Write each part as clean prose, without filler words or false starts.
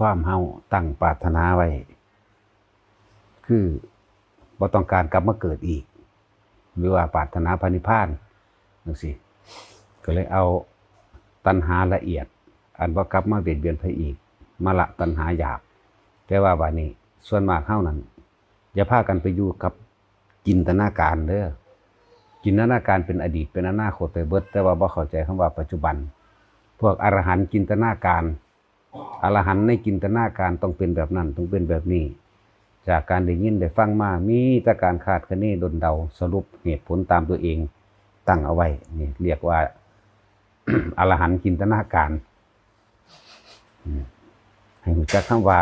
ความเฮาตั้งปรารถนาไว้คือบ่ต้องการกลับมาเกิดอีกหรือว่าปรารถนาพระนิพพานจังซี่ก็เลยเอาตัณหาละเอียดอันบ่กลับมาเบียดเบียนพระอีกมาละตัณหาหยาบแต่ว่าบัดนี้ส่วนมากเฮานั้นอย่าพากันไปอยู่กับจินตนาการเด้อจินตนาการเป็นอดีตเป็นอนาคตไปเบิดแต่ว่าบ่เข้าใจคำว่าปัจจุบันพวกอรหันต์จินตนาการอรหันต์ในจินตนาการต้องเป็นแบบนั้นต้องเป็นแบบนี้จากการได้ยินได้ฟังมามีแต่การคาดคะเนดลเดาสรุปเหตุผลตามตัวเองตั้งเอาไว้นี่เรียกว่า อรหันต์จินตนาการให้รู้จักคำว่า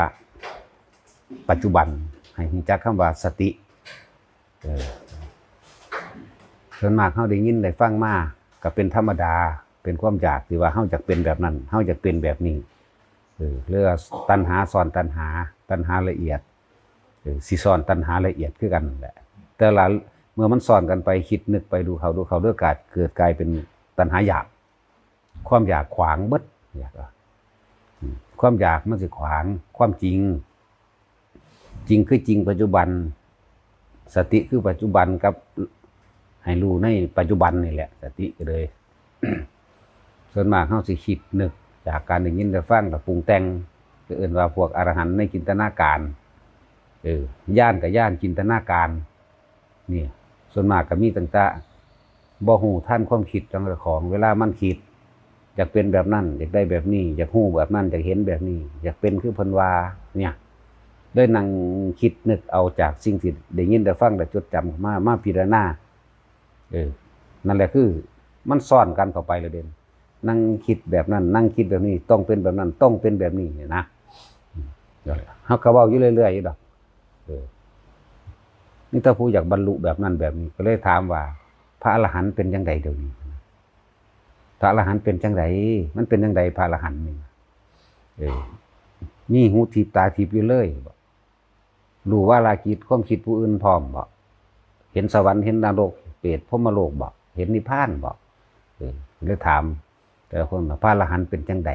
ปัจจุบันให้รู้จักคำว่าสติส่วนมากเฮาได้ยินได้ฟังมาก็เป็นธรรมดาเป็นความอยากที่ว่าเฮาอยากเป็นแบบนั้นเฮาอยากเป็นแบบนี้เรื่องตัณหาซ้อนตัณหาตัณหาละเอียดสิซ้อนตัณหาละเอียดคือกันแหละแต่ละเมื่อมันซ้อนกันไปคิดนึกไปดูเขาเรื่องการเกิดกลายเป็นตัณหาอยากความอยากขวางเบิดอยากความอยากมันสิขวางความจริงจริงคือจริงปัจจุบันสติคือปัจจุบันกับให้รู้ในปัจจุบันนี่แหละสติก็เลย ส่วนมากเฮาสิคิดนึกจากการได้ยินได้ฟังแล้วปรุงแต่งก็เอิ้นว่าพวกอรหันต์ในจินตนาการย่านกับย่านจินตนาการนี่ส่วนมากก็มีต่างๆบ่ฮู้ทันความคิดของเวลามันคิดอยากเป็นแบบนั้นอยากได้แบบนี้อยากฮู้แบบนั้นอยากเห็นแบบนี้อยากเป็นคือเพิ่นว่าเนี่ยได้นั่งคิดนึกเอาจากสิ่งที่ได้ยินได้ฟังได้จดจำมาพิจารณานั่นแหละคือมันซ่อนกันเข้าไปเลยเด่นนั่งคิดแบบนั้นนั่งคิดแบบนี้ต้องเป็นแบบนั้นต้องเป็นแบบนี้นะเฮาก็เว้าอยู่เรื่อยๆอยู่ดอกนี่ถ้าผู้อยากบรรลุแบบนั้นแบบนี้ก็เลยถามว่าพระอรหันต์เป็นจังไดเดี๋ยวนี้พระอรหันต์เป็นจังไดมันเป็นจังไดพระอรหันต์นี่มีหูทิพตาทิพอยู่เลยบ่รู้ว่าลาคิดความคิดผู้อื่นพร้อมบ่เห็นสวรรค์เห็นนรกเปรตพรหมโลกบ่เห็นนิพพานบ่เลยถามแต่คนพระอรหันต์เป็นจังได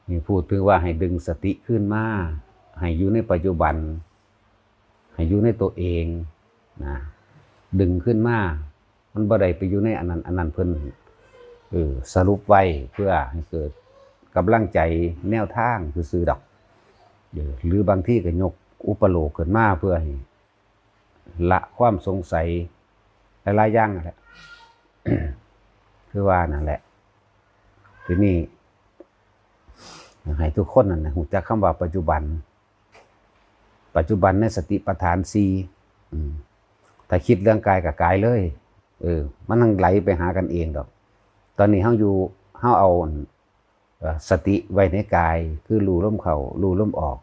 นี่พูดถึงว่าให้ดึงสติขึ้นมาให้อยู่ในปัจจุบันให้อยู่ในตัวเองนะดึงขึ้นมามันบ่ได้ไปอยู่ในอันนั้นเพิ่นสรุปไว้เพื่อให้เกิดกำลังใจแนวทางซื่อๆดอกหรือบางที่ก็ยกอุปโลกขึ้นมาเพื่อให้ละความสงสัยหลายๆอย่างนั่นแหละ คือว่านั่นแหละทีนี้ให้ทุกคนนั่นนะรู้จักคำว่าปัจจุบันในสติปัฏฐาน4ถ้าคิดเรื่องกายกับกายเลยมันนั่งไหลไปหากันเองดอกตอนนี้เฮาเอาสติไว้ในกายคือรู้ลมเข้ารู้ลมออก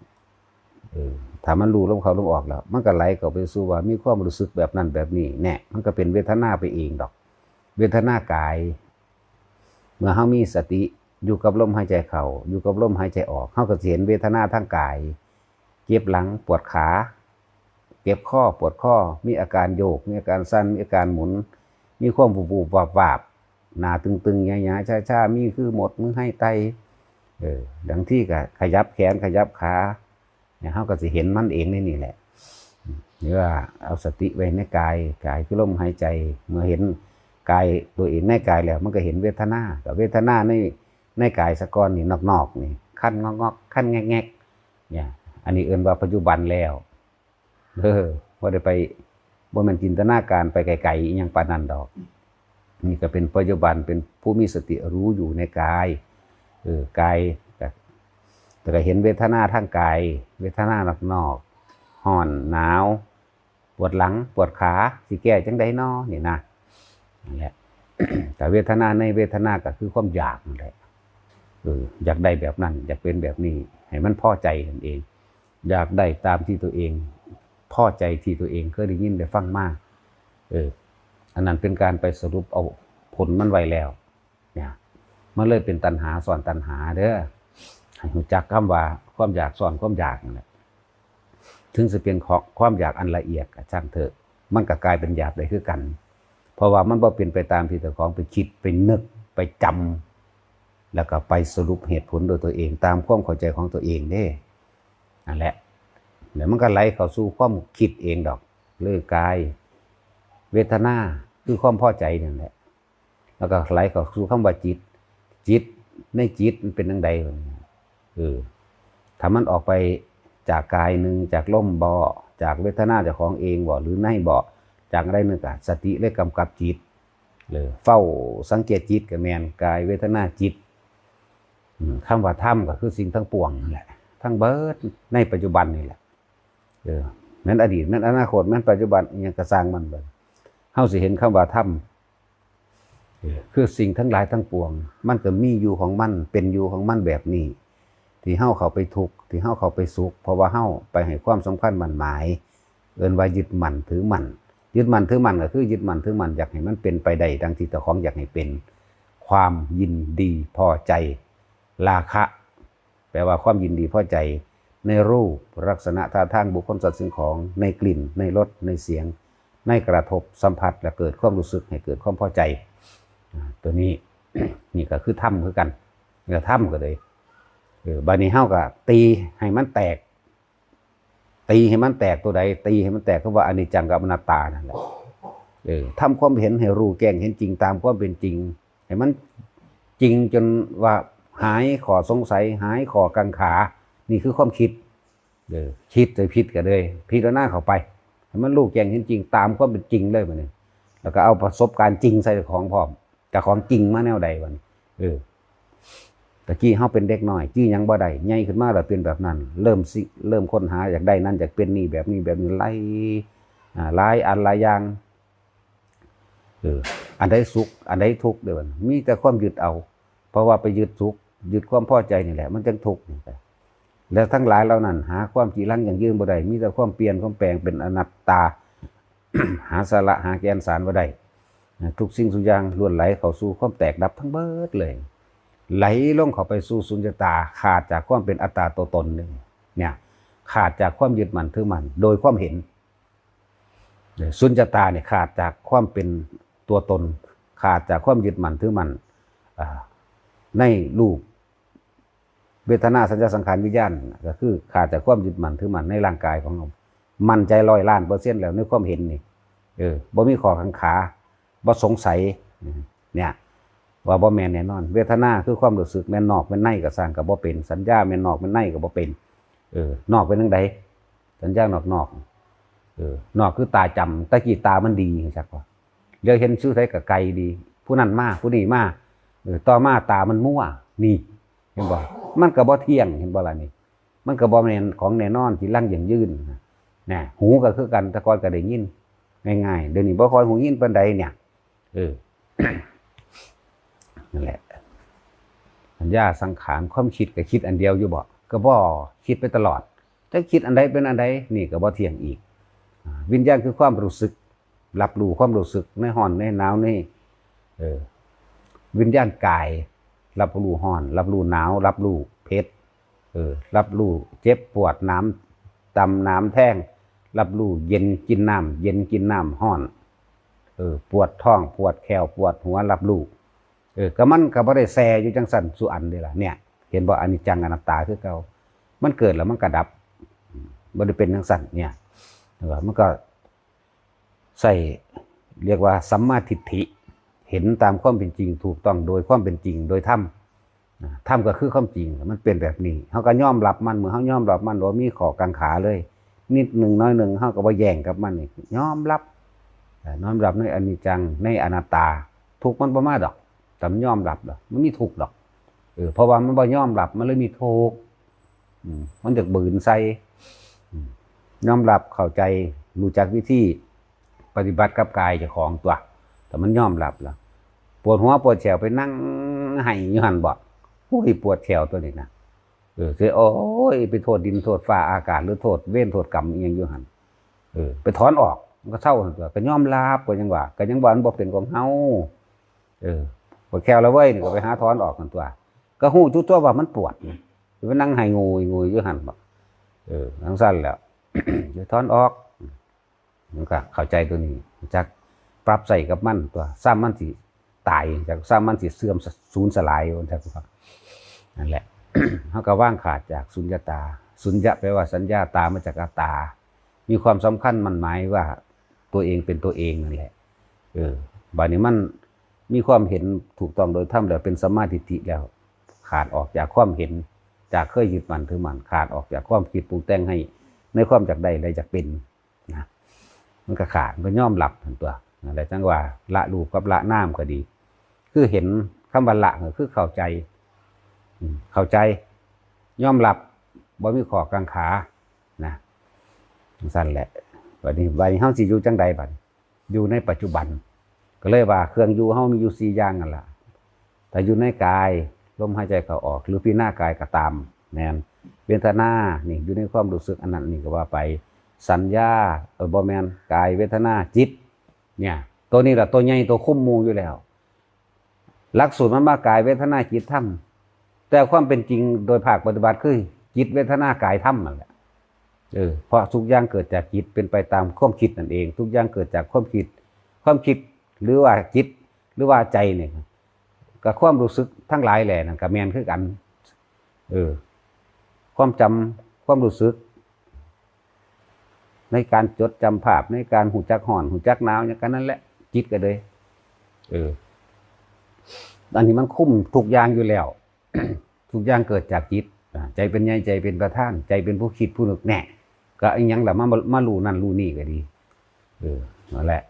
ถ้ามันรู้ลมเข้าลมออกแล้วมันก็ไหลเข้าไปสู่ว่ามีความรู้สึกแบบนั้นแบบนี้แน่มันก็เป็นเวทนาไปเองดอกเวทนากายเมื่อเฮามีสติอยู่กับลมหายใจเข้าอยู่กับลมหายใจออกเฮาก็เห็นเวทนาทางกายเจ็บหลังปวดขาเจ็บข้อปวดข้อมีอาการโยกมีอาการสั่นมีอาการหมุนมีความวูบๆวาบๆหน้าตึงๆหยาๆชาๆมีคือหมดมือให้ไตดังที่ก็ขยับแขนขยับขาเนี่ยเฮาก็สิเห็นมันเองนี่แหละหรือว่าเอาสติไว้ในกายคือลมหายใจเมื่อเห็นกายตัวเองในกายแล้วมันก็เห็นเวทนากับเวทนาในกายสะก้อนนี่นอกๆนี่ขั้นงอกๆขั้นแงกๆเนี่ยอันนี้เอิ้นว่าปัจจุบันแล้วบ่ได้ไปบ่แม่นจินตนาการไปไกลๆอีหยังปานนั้นดอกนี่ก็เป็นปัจจุบันเป็นผู้มีสติรู้อยู่ในกายกายแต่ก็เห็นเวทนาทางกายเวทนานอกๆร้อนหนาวปวดหลังปวดขาสิแก้จังได๋น้อนี่นะนั่นแหละ แต่เวทนาในเวทนาก็คือความอยากนั่นแหละอยากได้แบบนั้นอยากเป็นแบบนี้ให้มันพอใจกันเองอยากได้ตามที่ตัวเองพอใจที่ตัวเองเคยได้ยินได้ฟังมาอันนั้นเป็นการไปสรุปเอาผลมันไว้แล้วเนี่ยมันเลยเป็นตัณหาซ้อนตัณหาเด้อให้รู้จักคำว่าความอยากซ้อนความอยากนั่นแหละถึงจะเป็นความอยากอันละเอียดก็ช่างเถอะมันก็กลายเป็นหยาบได้คือกันเพราะว่ามันบ่เป็นไปตามที่เจ้าของไปคิดไปนึกไปจ แล้วก็ไปสรุปเหตุผลโดยตัวเองตามความเข้าใจของตัวเองเด้นั่นแหละเดี๋ยวมันก็ไหลเข้าสู่ความคิดเองดอกเรื่องกายเวทนาคือความพอใจนั่นแหละแล้วก็ไหลเข้าสู่คำว่าจิตจิตในจิตมันเป็นจังใดถ้ามันออกไปจากกายหนึ่งจากลมบ่จากเวทนาจากของเองบ่หรือในบ่จากอะไรนึงก็สติเลยกำกับจิตเลยเฝ้าสังเกตจิตกับแมนกายเวทนาจิตคำว่าธรรมก็คือสิ่งทั้งปวงนั่นแหละทั้งเบิดในปัจจุบันนี่แหละนั้นอดีตนั้นอนาคตนั้นปัจจุบันยังกระสร้างมันเลยเฮาสิเห็นคำว่าธรรมคือสิ่งทั้งหลายทั้งปวงมันก็มีอยู่ของมันเป็นอยู่ของมันแบบนี้ที่เฮาเข้าไปทุกข์ที่เฮาเข้าไปสุขเพราะว่าเฮาไปให้ความสำคัญมั่นหมายเอิ้นว่ายึดมั่นถือมั่นยึดมั่นถือมั่นก็คือยึดมั่นถือมั่นอยากให้มันเป็นไปได้ดังที่เจ้าของอยากให้เป็นความยินดีพอใจราคะแปลว่าความยินดีพอใจในรูปลักษณะท่าทางบุคคลสัตว์สิ่งของในกลิ่นในรสในเสียงในกระทบสัมผัสและเกิดความรู้สึกให้เกิดความพอใจตัวนี้ นี่ก็คือธรรมคือกันเนี่ยธรรมก็เลยบานี้เฮาก็ตีให้มันแตกตีให้มันแตกตัวใดตีให้มันแตกก็ว่าอนิจจังกับอนัตตานั่นแหละทำความเห็นให้รู้แจ้งเห็นจริงตามความเป็นจริงให้มันจริงจนว่าหายข้อสงสัยหายข้อกังขานี่คือความคิดคิดเลยพิจก็เลยพิจารณาเข้าไปให้มันรู้แจ้งเห็นจริงตามความเป็นจริงเลยมันนี่แล้วก็เอาประสบการณ์จริงใส่ของพร้อมกับของจริงมาแนวใดวันตะกี้เฮาเป็นเด็กน้อยจี้ยังบ่ได้ใหญ่ขึ้นมาแล้วเป็นแบบนั้นเริ่มค้นหาอยากได้นั่นอยากเป็นนี่แบบนี้แบบนี้หลายอันหลายอย่างอันใดสุขอันใดทุกข์เด้อมีแต่ความยึดเอาเพราะว่าไปยึดสุขยึดความพอใจนี่แหละมันจึงทุกข์แล้วทั้งหลายเหล่านั้นหาความจีรังอย่างยืนบ่ได้มีแต่ความเปลี่ยนความแปลงเป็นอนัตตา หาสาระหาแกนสารบ่ได้ทุกสิ่งทุกอย่างล้วนไหลเข้าสู่ความแตกดับทั้งเบิดเลยไหลลงเข้าไปสู่สุญญตาขาดจากความเป็นอัตตาตัวตนหนึ่งเนี่ยขาดจากความยึดมั่นถือมั่นโดยความเห็นสุญญตาเนี่ยขาดจากความเป็นตัวตนขาดจากความยึดมั่นถือมั่นในรูปเวทนาสัญญาสังขารวิญญาณก็คือขาดจากความยึดมั่นถือมั่นในร่างกายของเรามั่นใจ100%แล้วในความเห็นนี่บ่มีข้อกังขาบ่สงสัยเนี่ยว่าบ่แม่นแน่นอนเวทนาคือความรู้สึกแม่นนอกแม่นในก็สร้างก็บ่เป็นสัญญาแม่นนอกแม่นในก็บ่เป็นนอกเป็นจังไดสัญญานอกนอกคือตาจำตะกี้ตามันดีจักว่าเดี๋ยวเห็นชื่อไทยก็ไกลดีผู้นั้นมาผู้นี้มาต่อมาตามันมั่วนี่เห็นบ่มันก็บ่เที่ยงเห็นบ่ล่ะนี่มันก็บ่แม่นของแน่นอนที่ลั่งอย่างยืนน่ะหูก็คือกันแต่ก่อนก็ได้ยินง่ายๆเดี๋ยวนี้บ่ค่อยหูยินปานใดเนี่ยนั่นแหละสัญญาสังขารความคิดก็คิดอันเดียวอยู่บ่ก็บ่คิดไปตลอดถ้าคิดอันใดเป็นอันใดนี่ก็บ่เที่ยงอีกวิญญาณคือความรู้สึกรับรู้ความรู้สึกในร้อนในหนาวในวิญญาณกายรับรู้ร้อนรับรู้หนาวรับรู้เผ็ดรับรู้เจ็บปวดน้ำตำน้ำแท่งรับรู้เย็นกินน้ำเย็นกินน้ำร้อนปวดท้องปวดแขวปวดหัวรับรู้ก็มันก็บ่ได้แซ่อยู่จังสั่นสุอันเด้ล่ะเนี่ยเห็นบ่อนิจจังอนัตตาคือเก่ามันเกิดแล้วมันก็ดับบ่ได้เป็นจังสั่นเนี่ยมันก็ใส่เรียกว่าสัมมาทิฏฐิเห็นตามความเป็นจริงถูกต้องโดยความเป็นจริงโดยธรรมก็คือความจริงมันเป็นแบบนี้เฮาก็ยอมรับมันเมื่อเฮายอมรับมันบ่มีข้อกังขาเลยนิดหนึ่งน้อยหนึ่งเฮาก็บ่แย่งกับมันนี่ยอมรับในอนิจจังในอนัตตาทุกข์มันบ่มาดอกแต่มันยอมรับดอกมันมีทุกข์ดอกเพราะว่ามันบ่ยอมรับมันเลยมีทุกข์มันจะบืนใส่ยอมรับเข้าใจรู้จักวิธีปฏิบัติกับกายเจ้าของตัวแต่มันยอมรับแล้วปวดหัวปวดแขวไปนั่งไห้อยู่หั่นบ่โอ้ยปวดแขวตัวนี้นะคือโอ้ยไปโทษดินโทษฟ้าอากาศหรือโทษเวรโทษกรรมอีหยังอยู่หั่นไปถอนออกมันก็เศร้าตัวก็ยอมรับก็ยังว่ามันบ่เป็นของเฮาปวดแขวแล้วเว้ยนี่ก็ไปหาถอนออกกันตัวก็ฮู้จุดตัวว่ามันปวดไปนั่งไห้งูอยู่หั่นบ่จังซั่นแล้ว จะถอนออกมันก็เข้าใจตัวนี้จักปรับใส่กับมันตัวซ้ำมันสิตายจากซ้ำมันสิเสื่อมสูญสลายจักว่า นั่นแหละ เขาก็ว่างขาดจากสุญญตาสุญญะแปลว่าสัญญาตามาจากอัตตามีความสำคัญมันหมายว่าตัวเองเป็นตัวเองนั่นแหละบัดนี้มันมีความเห็นถูกต้องโดยธรรมแล้วเป็นสัมมาทิฏฐิแล้วขาดออกจากความเห็นจากเคยยึดมั่นถือมั่นขาดออกจากความคิดปรุงแต่งให้ในความจากใดใดจากเป็นนะมันก็ขาดมันก็ย่อมหลับทั้งตัวอะไรจังว่าละรูปกับละนามก็ดีคือเห็นคำว่าละก็คือเข้าใจย่อมหลับบ่มีข้อกังขานะสั้นแหละวันนี้เฮาสิอยู่จังใดบัดอยู่ในปัจจุบันก็เลยว่าเครื่องอยู่เฮามีอยู่4อย่างนั่นล่ะแต่อยู่ในกายลมหายใจเข้าออกหรือพิจารณากายก็ตามแม่นเวทนานี่อยู่ในความรู้สึกอันนั้นนี่ก็ว่าไปสัญญาบ่แม่นกายเวทนาจิตเนี่ยตัวนี้ล่ะตัวใหญ่ตัวคุ้มหมู่อยู่แล้วหลักสูตรมันมากายเวทนาจิตธรรมแต่ความเป็นจริงโดยภาคปฏิบัติคือจิตเวทนากายธรรมนั่นแหละเพราะทุกอย่างเกิดจากจิตเป็นไปตามความคิดนั่นเองทุกอย่างเกิดจากความคิดหรือว่าจิตหรือว่าใจเนี่ยกับความรู้สึกทั้งหลายแหละนั่นก็แม่นคือกันความจำความรู้สึกในการจดจำภาพในการหูจักห่อนหูจักหนาวอย่างนั้นแหละจิตก็เลยอันนี้มันคุ้มทุกอย่างอยู่แล้ว ทุกอย่างเกิดจากจิตใจเป็นใหญ่ใจเป็นประธานใจเป็นผู้คิดผู้นึกแน่ก็อีหยังล่ะมารู้นั่นรู้นี่ก็ดีนั่นแหละ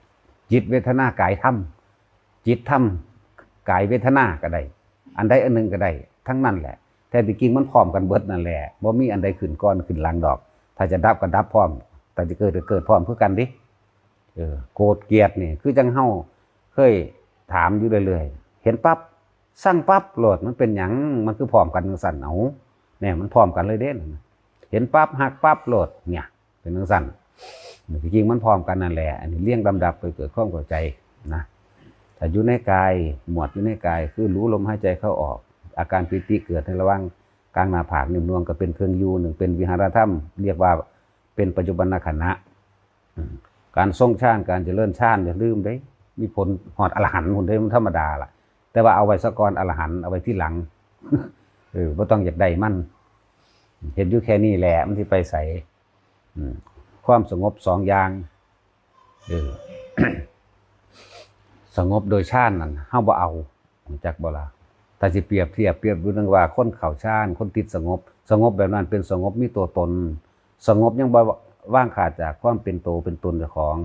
จิตเวทนากายธรรมจิตธรรมกายเวทนาก็ได้อันใดอันหนึ่งก็ได้ทั้งนั้นแหละแต่จริงมันพร้อมกันเบิดนั่นแหละบ่มีอันใดขึ้นก่อนขึ้นหลังดอกถ้าจะดับก็ดับพร้อมแต่จะเกิดพร้อมเพื่อกันดิโกรธเกลียดนี่คือจังเฮาเคยถามอยู่เรื่อยๆเห็นปั๊บสั่งปั๊บโหลดมันเป็นหยังมันคือพร้อมกันสั่นเอาเนี่ยมันพร้อมกันเลยเด้เห็นปั๊บหักปั๊บโหลดเนี่ยเป็นสั่นจริงมันพร้อมกันนั่นแหละอันนี้เลี่ยงลำดับไปเกิดข้องเข้าใจนะแต่อยู่ในกายหมวดอยู่ในกายคือรู้ลมหายใจเข้าออกอาการปิติเกิดในระหว่างกลางหน้าผากนิ่มนวลก็เป็นเครื่องอยู่หนึ่งเป็นวิหารธรรมเรียกว่าเป็นปัจจุบันขณะการทรงฌานการเจริญฌานอย่าลืมได้มีผลหอดอรหันต์ผลได้มันธรรมดาล่ะแต่ว่าเอาไว้สักก่อนอรหันต์เอาไว้ที่หลังไม่ต้องอยากได้มันเห็นอยู่แค่นี้แหละมันที่ไปใส่ความสงบ2 อย่างสงบโดยฌานนั่นเฮาบ่เอาจักบ่ล่ะถ้าสิเปรียบดูนึงว่าคนเข้าฌานคนติดสงบแบบนั้นเป็นสงบมีตัวตนสงบยังบ่ว่างขาดจากความเป็นโตเป็นตนเจ้าของ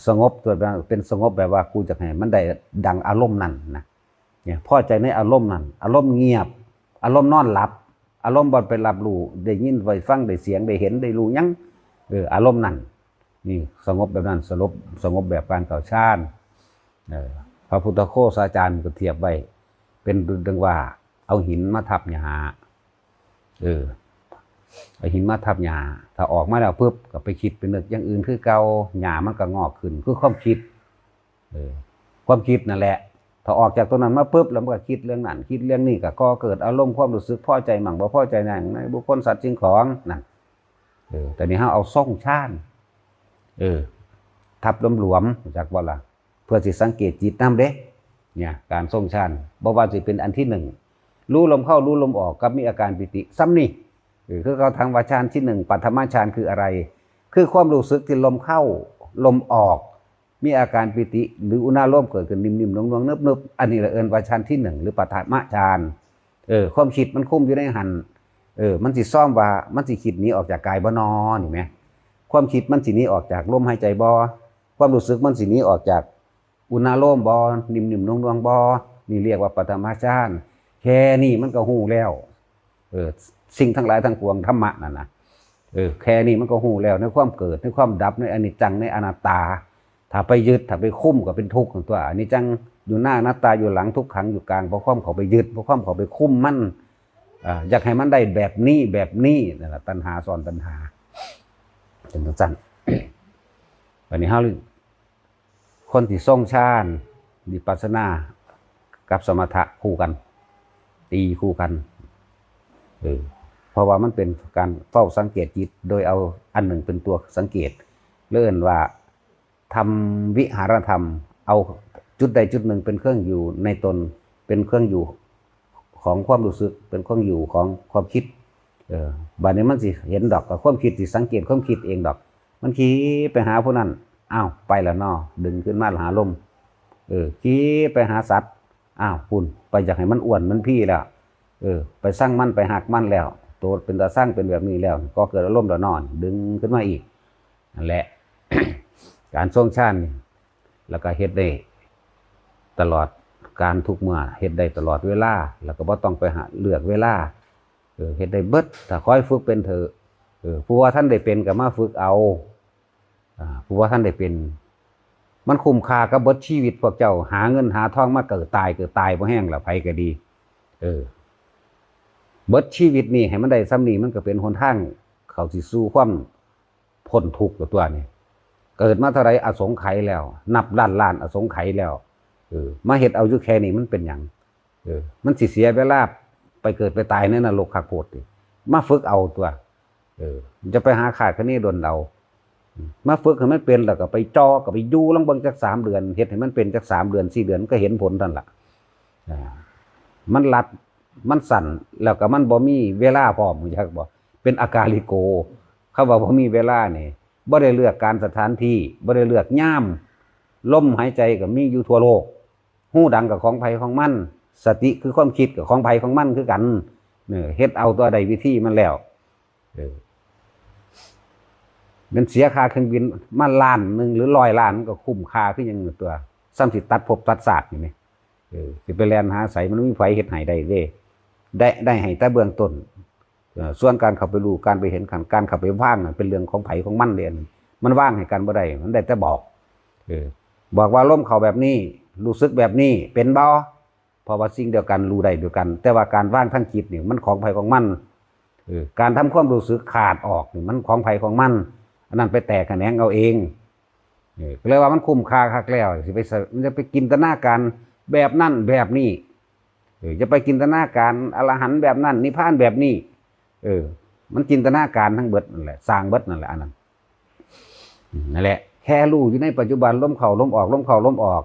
สงบตัวเป็นสงบแบบว่ากูจะให้มันได้ดังอารมณ์นั่นนะเนี่ยพอใจในอารมณ์นั่นอารมณ์เงียบอารมณ์นอนหลับอารมณ์บ่ไปรับรู้ได้ยินได้ฟังได้เสียงได้เห็นได้รู้ยังอารมณ์นั่นนี่สงบแบบนั้นสงบแบบการเข้าฌานพระพุทธโฆษาจารย์ก็เทียบไว้เป็นดังว่าเอาหินมาทับหญ้าเอาหินมาทับหญ้าถ้าออกมาแล้วปุ๊บก็ไปคิดเป็นนึกอย่างอื่นคือเก่าหญ้ามันก็งอกขึ้นคือความคิดความคิดนั่นแหละถ้าออกจากตรงนั้นมาปุ๊บแล้วมันก็คิดเรื่องนั้นคิดเรื่องนี้ก็เกิดอารมณ์ความรู้สึกพอใจมั่งบ่พอใจนั่นในบุคคลสัตว์สิ่งของนั่นแต่นี้เอาทรงฌานทับหลวมๆจากว่าล่ะเพื่อสิสังเกตจิตนำเด้เนี่ยการทรงฌานบ่ว่าสิเป็นอันที่1รู้ลมเข้ารู้ลมออกกับมีอาการปิติซ้ำนี่คือเขาทางว่าฌานที่1ปัทมฌานคืออะไรคือความรู้สึกที่ลมเข้าลมออกมีอาการปิติหรืออุณาโลมเกิดขึ้นนิ่มๆนวลๆนึบๆอันนี้เราเอิ้นว่าฌานที่1หรือปัทมฌานความคิดมันคุ้มอยู่ในหันมันสิซ่อมว่ามันสิคิดหนีออกจากกายบ่นอนี่แหมความคิดมันสิหนีออกจากลมหายใจบ่ความรู้สึกมันสิหนีออกจากอุณาโลมบ่นิ่มๆนวลๆบ่นี่เรียกว่าปัทมฌานแค่นี้มันก็ฮู้แล้วสิ่งทั้งหลายทั้งปวงธรรมะนั่นนะแค่นี้มันก็ฮู้แล้วในความเกิดในความดับในอนิจจังในอนัตตาถ้าไปยึดถ้าไปคุ้มก็เป็นทุกข์ของตัวอนิจจังอยู่หน้าอนัตตาอยู่หลังทุกขังอยู่กลางเพราะความเขาไปยึดเพราะความเขาไปคุ้มมันอยากให้มันได้แบบนี้นั่นแหละตัณหาซ้อนตัณหาเป็นต้นสั้นวันนี้คนที่ทรงฌานวิปัสสนากับสมถะคู่กันตีคู่กันเพราะว่ามันเป็นการเฝ้าสังเกตจิตโดยเอาอันหนึ่งเป็นตัวสังเกตเลื่อนว่าทำวิหารธรรมเอาจุดใดจุดหนึ่งเป็นเครื่องอยู่ในตนเป็นเครื่องอยู่ข ของความรู้สึกเป็นของอยู่ของความคิดบัดนี้มันสิเห็นดอกกับความคิดสิสังเกตความคิดเองดอกมันคิดไปหาผู้นั้นอ้าวไปแล้วนอดึงขึ้นมาหาลมคิดไปหาสัตว์อ้าวปุ่นไปอยากให้มันอ้วนมันพี่แล้วไปสร้างมันไปหักมันแล้วตัวเป็นตาสร้างเป็นแบบนี้แล้วก็เกิดอารมณ์แล้วนอนดึงขึ้นมาอีกนั่นแหละ การทรงฌานแล้วก็เฮ็ดได้ตลอดการทุกเมื่อเฮ็ดได้ตลอดเวลาแล้วก็บ่ต้องไปหาเลือกเวลาเฮ็ดได้เบิดถ้าคอยฝึกเป็นเถอะผู้ว่าท่านได้เป็นก็มาฝึกเอาผู้ว่าท่านได้เป็นมันคุ้มค่ากับเบิดชีวิตพวกเจ้าหาเงินหาทองมาเกิดตายบ่แห้งละไผก็ดีเบิดชีวิตนี่ให้มันได้ซ้ำนี่มันก็เป็นหนทางเข้าสิสู่ความพ้นทุกข์ตัวนี้เกิดมาเท่าไรอสงไขยแล้วนับล้านอสงไขยแล้วมาเฮ็ดเอาอยู่แค่นี้มันเป็นหยังมันสิเสียเวลาไปเกิดไปตายในนรกคักโพดดิมาฝึกเอาตัวจะไปหาขาดคะเนดนเอามาฝึกให้มันเป็นแล้วก็ไปจ่อก็ไปอยู่ลองเบิ่งจัก3 เดือนเฮ็ดให้มันเป็นจัก3 เดือน4 เดือนก็เห็นผลทันล่ะมันลัดมันสั่นแล้วก็มันบ่มีเวลาพร้อมจักบ่เป็นอากาลิโกเขาว่าบ่มีเวลานี่บ่ได้เลือกการสถานที่บ่ได้เลือกย่ามลมหายใจก็มีอยู่ทั่วโลกหูดังกับของไผของมันสติคือความคิดกับของไผของมันคือกันเฮ็ดเอาตัวใดวิธีมันแล้วมันเสียค่าเครื่องบินมาล้านนึงหรือ100 ล้านก็คุ้มค่าคือหยังตัวซ้ำสิตัดภพตัดชาตินี่แหมสิไปแล่นหาไสมันมีไผเฮ็ดให้ได้เด้ได้ให้แต่เบื้องต้นส่วนการเข้าไปรู้การไปเห็นการเข้าไปว่างเป็นเรื่องของไผของมันเด่นมันว่างให้กันบ่ได้มันได้แต่บอกบอกว่าลมเข้าแบบนี้รู้สึกแบบนี้เป็นบ่เพราะว่าสิ่งเดียวกันรู้ได้เดียวกันแต่ว่าการว่างทั้งจิตนี่มันของไผของมันการทำความรู้สึกขาดออกนี่มันของไผของมันอันนั้นไปแตกแขนงเอาเองก็เลยว่ามันคุ้มค่าคักแล้วสิไปมันจะไปกินตนาการแบบนั้นแบบนี้จะไปจินตนาการอรหันต์แบบนั้นนิพพานแบบนี้มันจินตนาการทั้งเบิดนั่นแหละสร้างเบิดนั่นแหละอันนั้นนั่นแหละแค่รู้อยู่ในปัจจุบันลมเข้าลมออกลมเข้าลมออก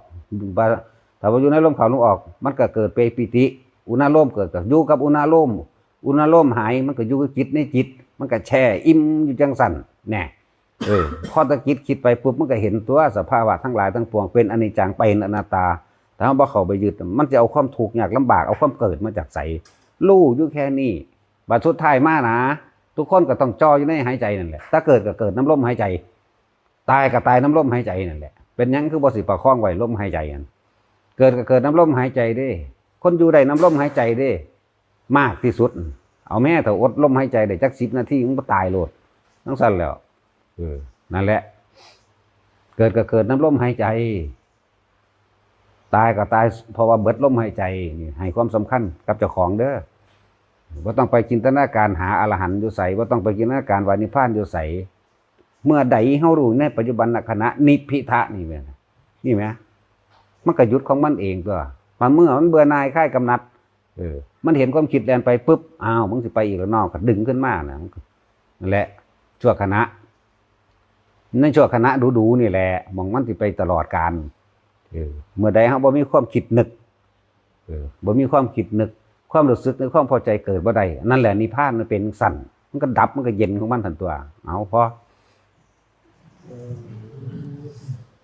ถ้าว่าอยู่ในลมเข้าลมออกมันก็เกิดเป็นปิติอุณาโลมเกิดกับอยู่กับอุณาโลมหายมันก็อยู่กับจิตในจิตมันก็แช่อิ่มอยู่จังสั่นแน่พอตะกิดคิดไปปุ๊บมันก็เห็นตัวสภาวะทั้งหลายทั้งปวงเป็นอนิจจังเป็นอนัตตาถ้าว่าเข้าไปยึดมันจะเอาความทุกข์ยากลำบากเอาความเกิดมาจากใสรู้อยู่แค่นี้บัดสุดท้ายมานะทุกคนก็ต้องจ่ออยู่ในหายใจนั่นแหละถ้าเกิดก็เกิดน้ำลมหายใจตายก็ตายน้ำลมหายใจนั่นแหละเป็นยังคือบ่สิประคองไว้ลมหายใจนั่นเกิดก็เกิดน้ำลมหายใจเด้คนอยู่ได้น้ำลมหายใจเด้มากที่สุดเอาแม่ถ้าอดลมหายใจได้จัก10 นาทีมันก็ตายโลดทั้งสั้นแล้วนั่นแหละเกิดก็เกิดน้ำลมหายใจตายก็ตายเพราะว่าเบิดลมหายใจนี่ให้ความสำคัญกับเจ้าของเด้อว่าต้องไปจินตนาการหาอรหันต์อยู่ใส่ว่าต้องไปจินตนาการวานิพพานอยู่ใส่เมื่อใดเฮารู้ในปัจจุบันขณะนิพพิทะนี่แม่นี่ไหมมันก็หยุดของมันเองตัวมันเมื่อมันเบื่อหน่ายคลายกำหนัดมันเห็นความคิดแล่นไปปุ๊บอ้าวมึงสิไปอีกแล้วนอกก็ดึงขึ้นมานะนั่นแหละชั่วขณะในชั่วขณะดูนี่แหละมองมันสิไปตลอดกาลเมื่อใดเฮาบ่มีความคิดนึกบ่มีความคิดนึกความรู้สึกในความพอใจเกิดบ่ได้นั่นแหละนิพพานมันเป็นสั่นมันก็ดับมันก็เย็นของมันทันตัวเอาพอ